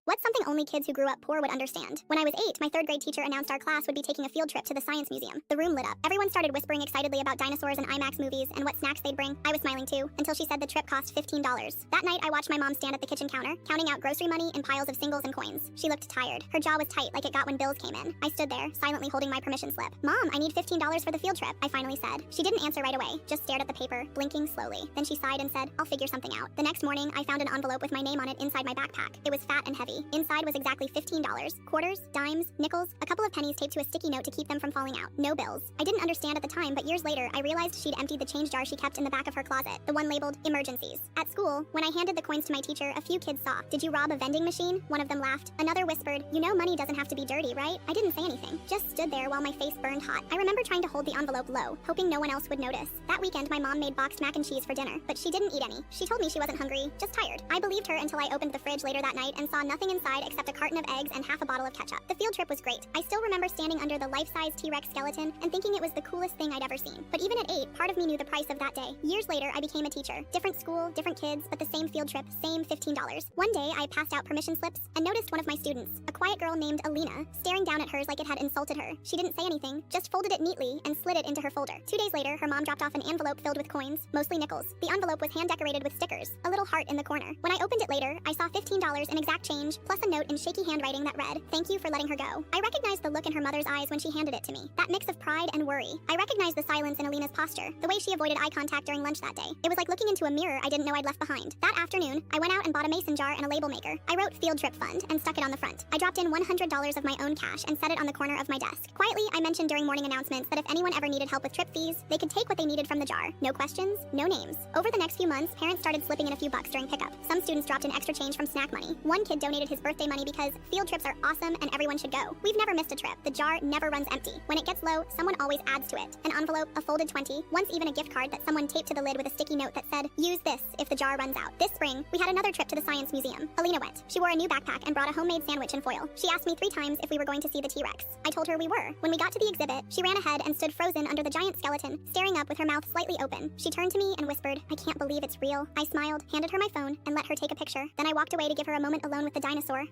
What's something only kids who grew up poor would understand? When I was 8, my third grade teacher announced our class would be taking a field trip to the Science Museum. The room lit up. Everyone started whispering excitedly about dinosaurs and IMAX movies and what snacks they'd bring. I was smiling too, until she said the trip cost $15. That night, I watched my mom stand at the kitchen counter, counting out grocery money in piles of singles and coins. She looked tired. Her jaw was tight like it got when bills came in. I stood there, silently holding my permission slip. "Mom, I need $15 for the field trip," I finally said. She didn't answer right away, just stared at the paper, blinking slowly. Then she sighed and said, "I'll figure something out." The next morning, I found an envelope with my name on it inside my backpack. It was fat and heavy. Inside was exactly $15. Quarters, dimes, nickels, a couple of pennies taped to a sticky note to keep them from falling out. No bills. I didn't understand at the time, but years later, I realized she'd emptied the change jar she kept in the back of her closet, the one labeled emergencies. At school, when I handed the coins to my teacher, a few kids saw, "Did you rob a vending machine?" One of them laughed. Another whispered, "You know money doesn't have to be dirty, right?" I didn't say anything, just stood there while my face burned hot. I remember trying to hold the envelope low, hoping no one else would notice. That weekend, my mom made boxed mac and cheese for dinner, but she didn't eat any. She told me she wasn't hungry, just tired. I believed her until I opened the fridge later that night and saw nothing inside except a carton of eggs and half a bottle of ketchup. The field trip was great. I still remember standing under the life-size T-Rex skeleton and thinking it was the coolest thing I'd ever seen. But even at 8, part of me knew the price of that day. Years later, I became a teacher. Different school, different kids, but the same field trip, same $15. One day, I passed out permission slips and noticed one of my students, a quiet girl named Alina, staring down at hers like it had insulted her. She didn't say anything, just folded it neatly and slid it into her folder. 2 days later, her mom dropped off an envelope filled with coins, mostly nickels. The envelope was hand-decorated with stickers, a little heart in the corner. When I opened it later, I saw $15 in exact change, plus a note in shaky handwriting that read, "Thank you for letting her go." I recognized the look in her mother's eyes when she handed it to me, that mix of pride and worry. I recognized the silence in Alina's posture, the way she avoided eye contact during lunch that day. It was like looking into a mirror I didn't know I'd left behind. That afternoon, I went out and bought a mason jar and a label maker. I wrote Field Trip Fund and stuck it on the front. I dropped in $100 of my own cash and set it on the corner of my desk. Quietly, I mentioned during morning announcements that if anyone ever needed help with trip fees, they could take what they needed from the jar. No questions, no names. Over the next few months, parents started slipping in a few bucks during pickup. Some students dropped in extra change from snack money. One kid donated his birthday money because field trips are awesome and everyone should go. We've never missed a trip. The jar never runs empty. When it gets low, someone always adds to it. An envelope, a folded 20, once even a gift card that someone taped to the lid with a sticky note that said, "Use this if the jar runs out." This spring, we had another trip to the Science Museum. Alina went. She wore a new backpack and brought a homemade sandwich in foil. She asked me 3 times if we were going to see the T-Rex. I told her we were. When we got to the exhibit, she ran ahead and stood frozen under the giant skeleton, staring up with her mouth slightly open. She turned to me and whispered, "I can't believe it's real." I smiled, handed her my phone, and let her take a picture. Then I walked away to give her a moment alone with the dinosaur.